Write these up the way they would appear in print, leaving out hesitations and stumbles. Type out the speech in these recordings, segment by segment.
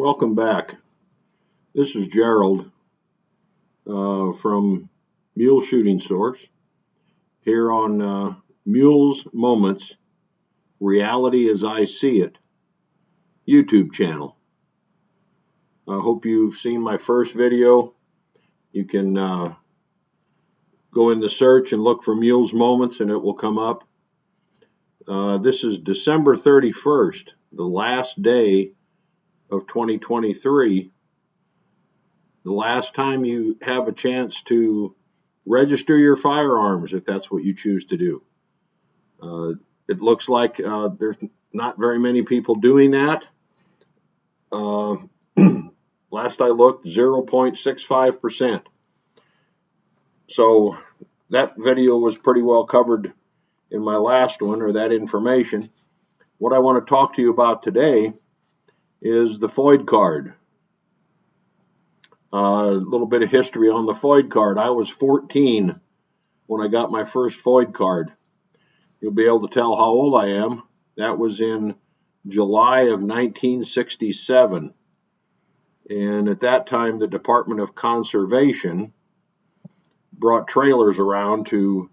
Welcome back. This is Gerald from Mule Shooting Source here on Mule's Moments, Reality as I See It YouTube channel. I hope you've seen my first video. You can go in the search and look for Mule's Moments and it will come up. This is December 31st, the last day of 2023. The last time you have a chance to register your firearms, if that's what you choose to do. It looks like there's not very many people doing that. Last I looked, 0.65%. So that video was pretty well covered in my last one, or that information. What I want to talk to you about today is the foid card. A little bit of history on the foid card. I was 14 when I got my first foid card. You'll be able to tell how old I am. That was in July of 1967. And at that time, the Department of Conservation brought trailers around to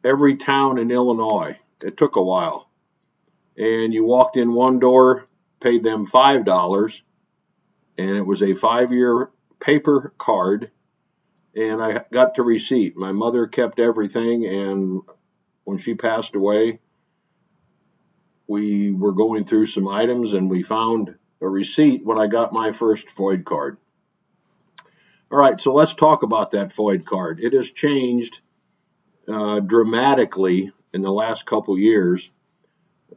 every town in Illinois. It took a while. And you walked in one door, paid them $5, and it was a 5-year paper card, and I got the receipt. My mother kept everything, and when she passed away, we were going through some items, and we found a receipt when I got my first foid card. All right, so let's talk about that foid card. It has changed dramatically in the last couple years,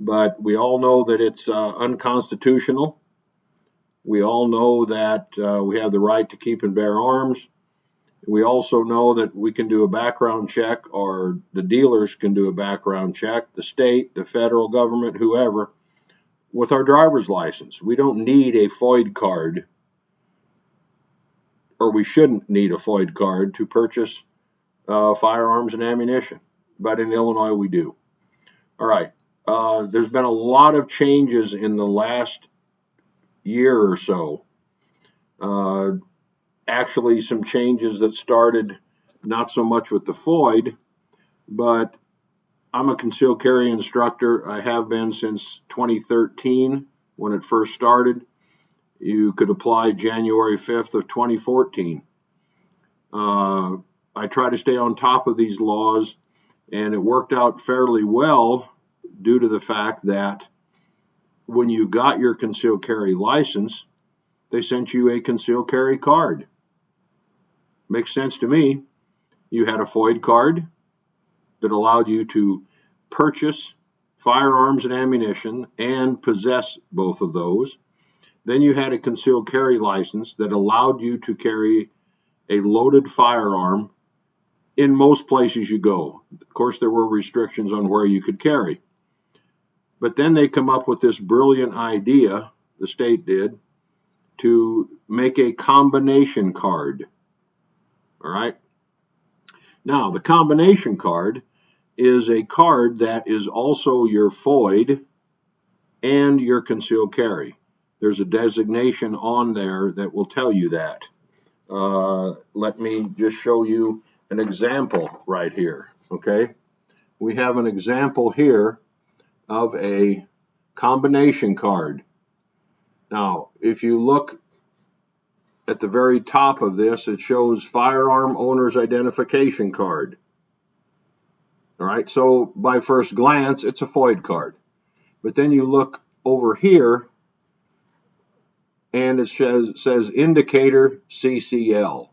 but we all know that it's unconstitutional. We all know that we have the right to keep and bear arms. We also know that we can do a background check, or the dealers can do a background check, the state, the federal government, whoever, with our driver's license. We don't need a foid card, or we shouldn't need a foid card to purchase firearms and ammunition. But in Illinois, we do. All right. There's been a lot of changes in the last year or so. Actually, some changes that started not so much with the foid, but I'm a concealed carry instructor. I have been since 2013 when it first started. You could apply January 5th of 2014. I try to stay on top of these laws, and it worked out fairly well due to the fact that when you got your concealed carry license, they sent you a concealed carry card. Makes sense to me. You had a foid card that allowed you to purchase firearms and ammunition and possess both of those. Then you had a concealed carry license that allowed you to carry a loaded firearm in most places you go. Of course, there were restrictions on where you could carry. But then they come up with this brilliant idea, the state did, to make a combination card. All right. Now, the combination card is a card that is also your foid and your concealed carry. There's a designation on there that will tell you that. Let me just show you an example right here. Okay. We have an example here of a combination card. Now, if you look at the very top of this, it shows firearm owner's identification card. All right, so by first glance, it's a foid card. But then you look over here, and it says indicator CCL.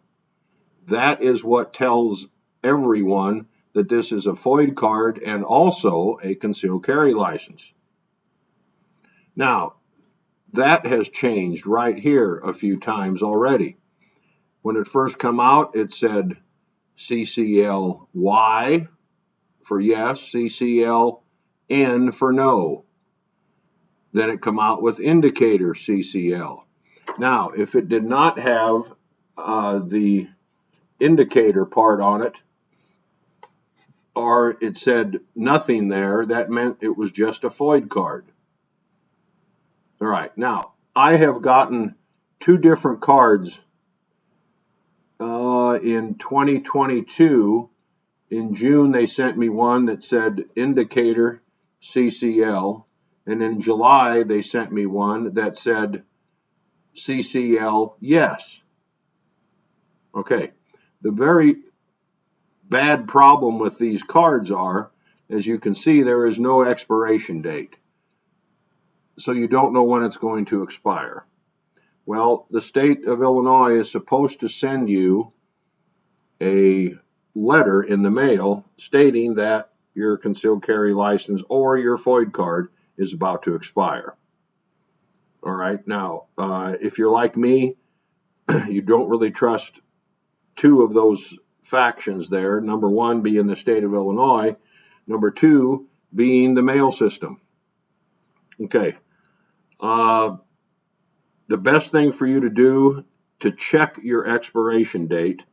That is what tells everyone that this is a foid card and also a concealed carry license. Now, that has changed right here a few times already. When it first came out, it said CCL-Y for yes, CCL-N for no. Then it came out with indicator CCL. Now, if it did not have the indicator part on it, or it said nothing there, that meant it was just a foid card. All right, now, I have gotten 2 different cards in 2022. In June, they sent me one that said indicator CCL, and in July, they sent me one that said CCL yes. Okay, the very bad problem with these cards are, as you can see, there is no expiration date. So you don't know when it's going to expire. Well, the state of Illinois is supposed to send you a letter in the mail stating that your concealed carry license or your foid card is about to expire. All right, now, if you're like me, you don't really trust 2 of those factions there. Number 1 being the state of Illinois, number 2 being the mail system. Okay, the best thing for you to do to check your expiration date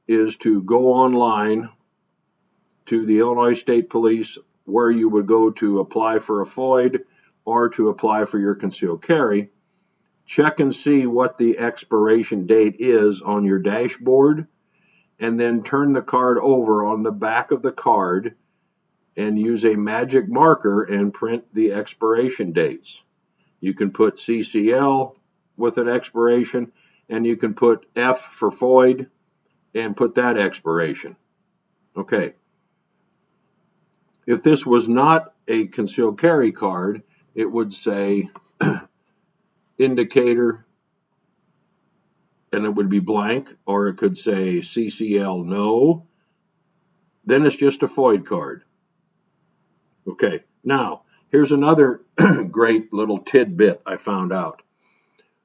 is to go online to the Illinois State Police, where you would go to apply for a foid or to apply for your concealed carry. Check and see what the expiration date is on your dashboard, and then turn the card over on the back of the card and use a magic marker and print the expiration dates. You can put CCL with an expiration, and you can put F for foid and put that expiration. Okay. If this was not a concealed carry card, it would say indicator, and it would be blank, or it could say CCL no. Then it's just a foid card. Okay, now here's another great little tidbit I found out.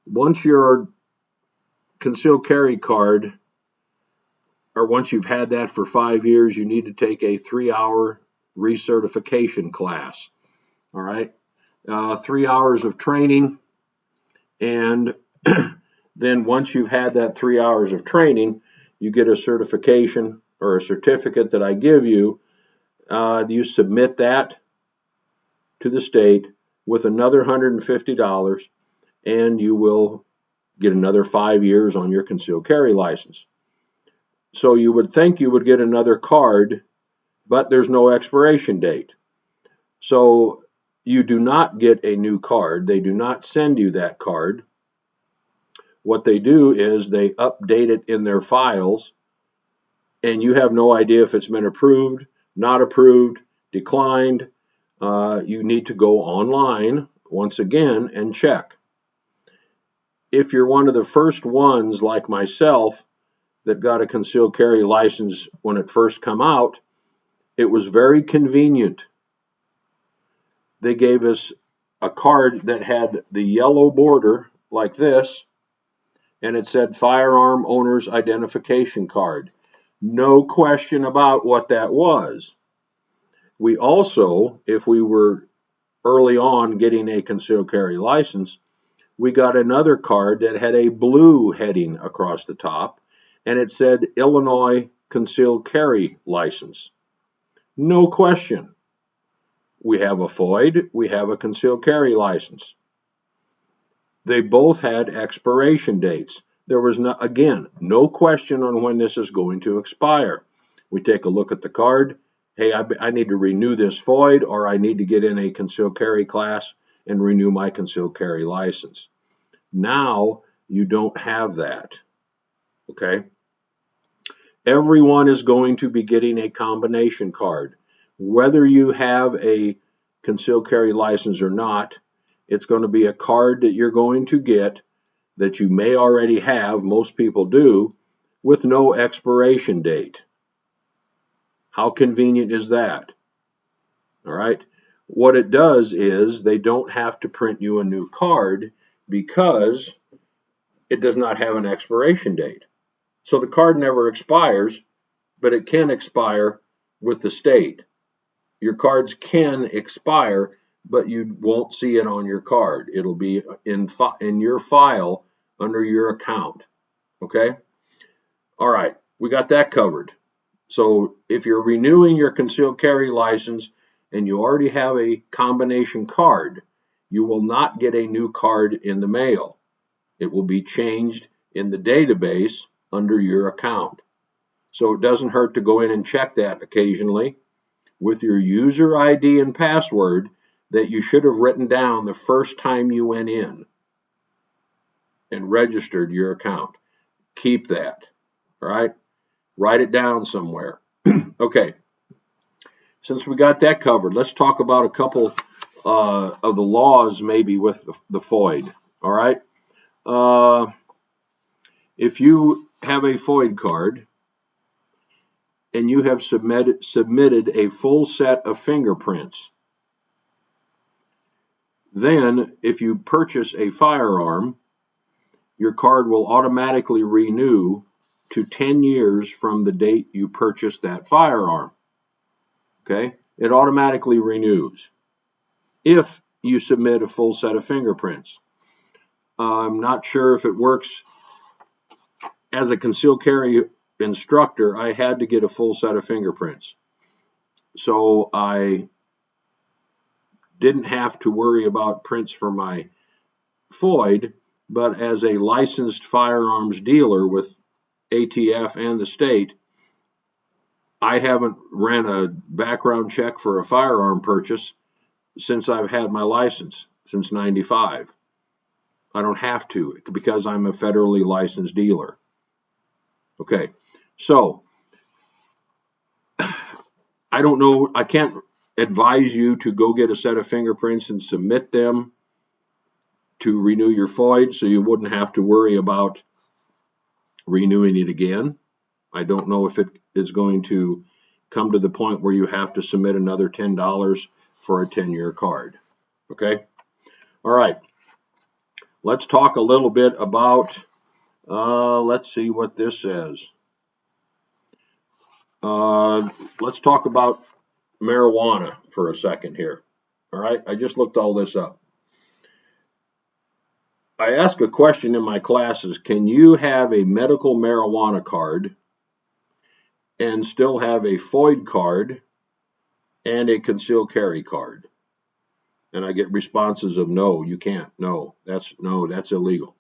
Once your concealed carry card, or once you've had that for 5 years, you need to take a 3-hour recertification class. All right, 3 hours of training, and then once you've had that 3 hours of training, you get a certification or a certificate that I give you. You submit that to the state with another $150, and you will get another 5 years on your concealed carry license. So you would think you would get another card, but there's no expiration date. So you do not get a new card. They do not send you that card. What they do is they update it in their files, and you have no idea if it's been approved, not approved, declined. You need to go online once again and check. If you're one of the first ones like myself that got a concealed carry license when it first came out, it was very convenient. They gave us a card that had the yellow border like this, and it said firearm owner's identification card. No question about what that was. We also, if we were early on getting a concealed carry license, we got another card that had a blue heading across the top, and it said Illinois concealed carry license. No question. We have a foid, we have a concealed carry license. They both had expiration dates. There was, no question on when this is going to expire. We take a look at the card. Hey, I need to renew this foid, or I need to get in a concealed carry class and renew my concealed carry license. Now you don't have that. Okay? Everyone is going to be getting a combination card. Whether you have a concealed carry license or not, it's going to be a card that you're going to get that you may already have, most people do, with no expiration date. How convenient is that? All right. What it does is they don't have to print you a new card because it does not have an expiration date. So the card never expires, but it can expire with the state. Your cards can expire, but you won't see it on your card. It'll be in your file under your account. Okay? All right, we got that covered. So if you're renewing your concealed carry license and you already have a combination card, you will not get a new card in the mail. It will be changed in the database under your account. So it doesn't hurt to go in and check that occasionally with your user ID and password that you should have written down the first time you went in and registered your account. Keep that, all right? Write it down somewhere. Okay, since we got that covered, let's talk about a couple of the laws maybe with the foid, all right? If you have a foid card and you have submitted a full set of fingerprints, then if you purchase a firearm, your card will automatically renew to 10 years from the date you purchased that firearm. Okay? It automatically renews if you submit a full set of fingerprints. I'm not sure if it works. As a concealed carry instructor, I had to get a full set of fingerprints. So I didn't have to worry about prints for my foid, but as a licensed firearms dealer with ATF and the state, I haven't ran a background check for a firearm purchase since I've had my license, since '95. I don't have to because I'm a federally licensed dealer. Okay, so I don't know, I can't advise you to go get a set of fingerprints and submit them to renew your foid so you wouldn't have to worry about renewing it again. I don't know if it is going to come to the point where you have to submit another $10 for a 10-year card. Okay? All right. Let's talk a little bit about, let's see what this says. Let's talk about marijuana for a second here. All right? I just looked all this up. I ask a question in my classes, can you have a medical marijuana card and still have a foid card and a concealed carry card? And I get responses of no, you can't. No, that's illegal.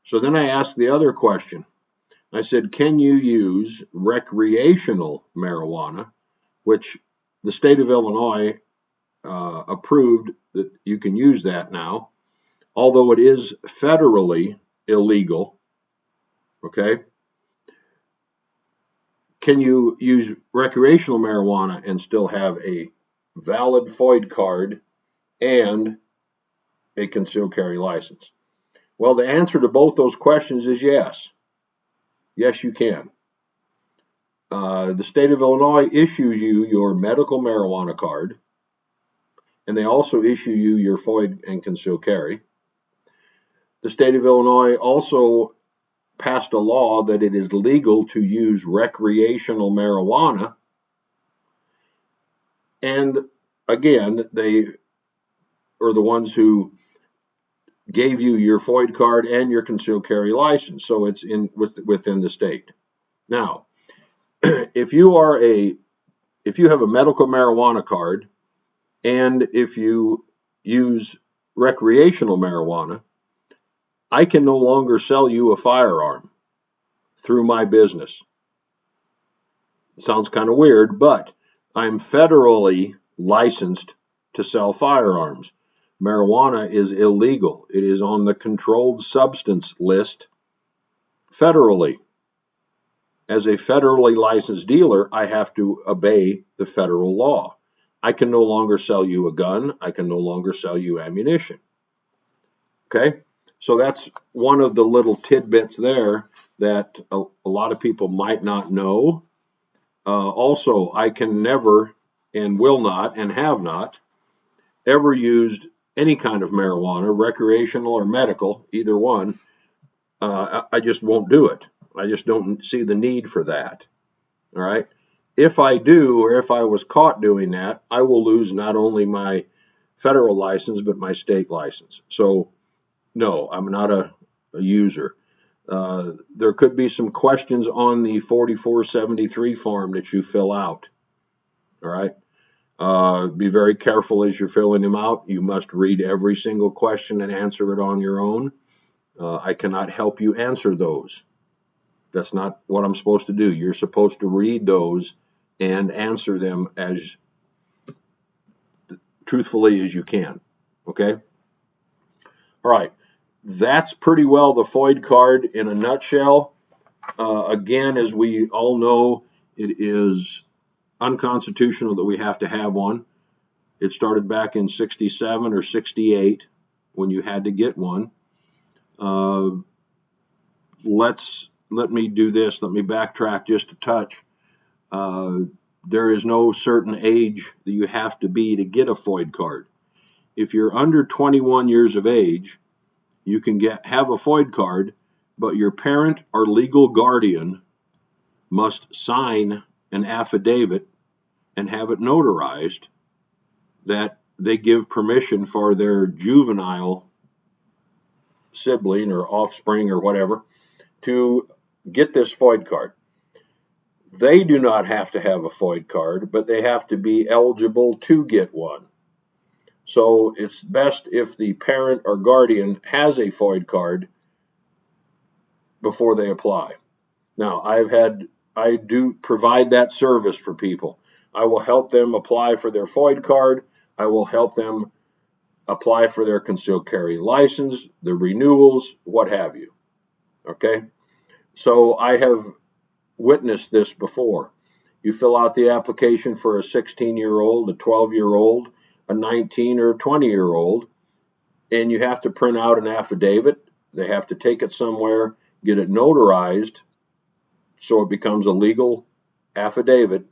So then I asked the other question. I said, can you use recreational marijuana, which the state of Illinois approved that you can use that now, although it is federally illegal. Okay? Can you use recreational marijuana and still have a valid foid card and a concealed carry license? Well, the answer to both those questions is yes. Yes, you can. The state of Illinois issues you your medical marijuana card, and they also issue you your foid and concealed carry. The state of Illinois also passed a law that it is legal to use recreational marijuana. And again, they are the ones who gave you your foid card and your concealed carry license, so it's within the state. Now, if you have a medical marijuana card and if you use recreational marijuana, I can no longer sell you a firearm through my business. It sounds kind of weird, but I'm federally licensed to sell firearms. Marijuana is illegal. It is on the controlled substance list federally. As a federally licensed dealer, I have to obey the federal law. I can no longer sell you a gun. I can no longer sell you ammunition. Okay? So that's one of the little tidbits there that a lot of people might not know. Also, I can never and will not and have not ever used any kind of marijuana, recreational or medical, either one. I just won't do it. I just don't see the need for that. All right. If I do, or if I was caught doing that, I will lose not only my federal license, but my state license. So, no, I'm not a user. There could be some questions on the 4473 form that you fill out. All right. Be very careful as you're filling them out. You must read every single question and answer it on your own. I cannot help you answer those. That's not what I'm supposed to do. You're supposed to read those and answer them as truthfully as you can. Okay? All right. That's pretty well the foid card in a nutshell. Again, as we all know, it is unconstitutional that we have to have one. It started back in 67 or 68 when you had to get one. Let me do this. Let me backtrack just a touch. There is no certain age that you have to be to get a foid card. If you're under 21 years of age, you can have a foid card, but your parent or legal guardian must sign an affidavit and have it notarized that they give permission for their juvenile sibling or offspring or whatever to get this foid card. They do not have to have a foid card, but they have to be eligible to get one. So it's best if the parent or guardian has a foid card before they apply. Now, I do provide that service for people. I will help them apply for their foid card. I will help them apply for their concealed carry license, the renewals, what have you. Okay? So I have witnessed this before. You fill out the application for a 16-year-old, a 12-year-old, a 19 or 20-year-old, and you have to print out an affidavit. They have to take it somewhere, get it notarized, so it becomes a legal affidavit,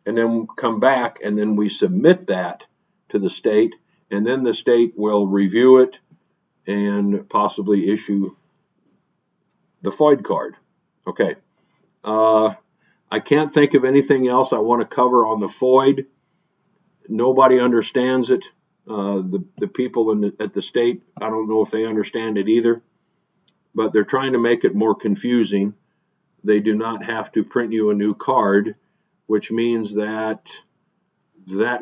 and then come back, and then we submit that to the state, and then the state will review it and possibly issue the foid card. Okay. I can't think of anything else I want to cover on the foid. Nobody understands it. The people at the state, I don't know if they understand it either, but they're trying to make it more confusing. They do not have to print you a new card, which means that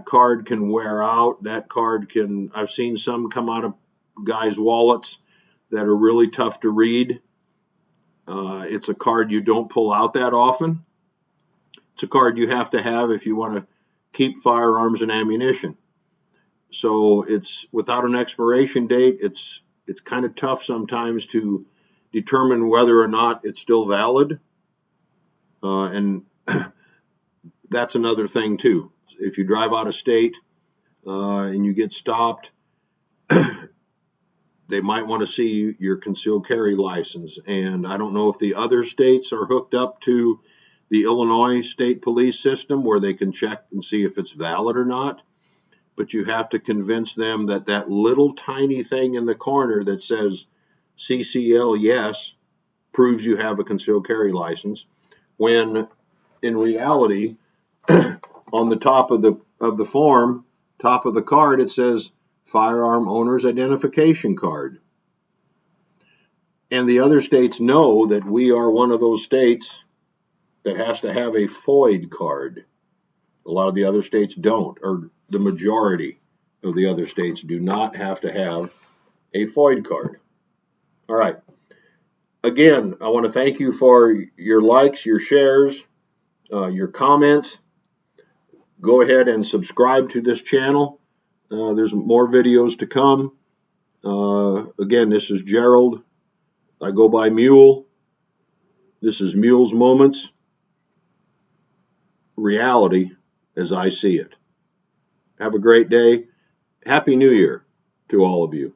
card can wear out. I've seen some come out of guys' wallets that are really tough to read. It's a card you don't pull out that often. It's a card you have to have if you want to keep firearms and ammunition. So it's without an expiration date. It's kind of tough sometimes to determine whether or not it's still valid. And that's another thing too. If you drive out of state and you get stopped, they might want to see your concealed carry license. And I don't know if the other states are hooked up to the Illinois State Police system where they can check and see if it's valid or not. But you have to convince them that that little tiny thing in the corner that says CCL yes proves you have a concealed carry license, when in reality on the top of the form, top of the card, it says firearm owner's identification card. And the other states know that we are one of those states that has to have a foid card. A lot of the other states don't, or the majority of the other states do not have to have a foid card. All right. Again, I want to thank you for your likes, your shares, your comments. Go ahead and subscribe to this channel. There's more videos to come. Again, this is Gerald. I go by Mule. This is Mule's Moments. Reality as I see it. Have a great day. Happy New Year to all of you.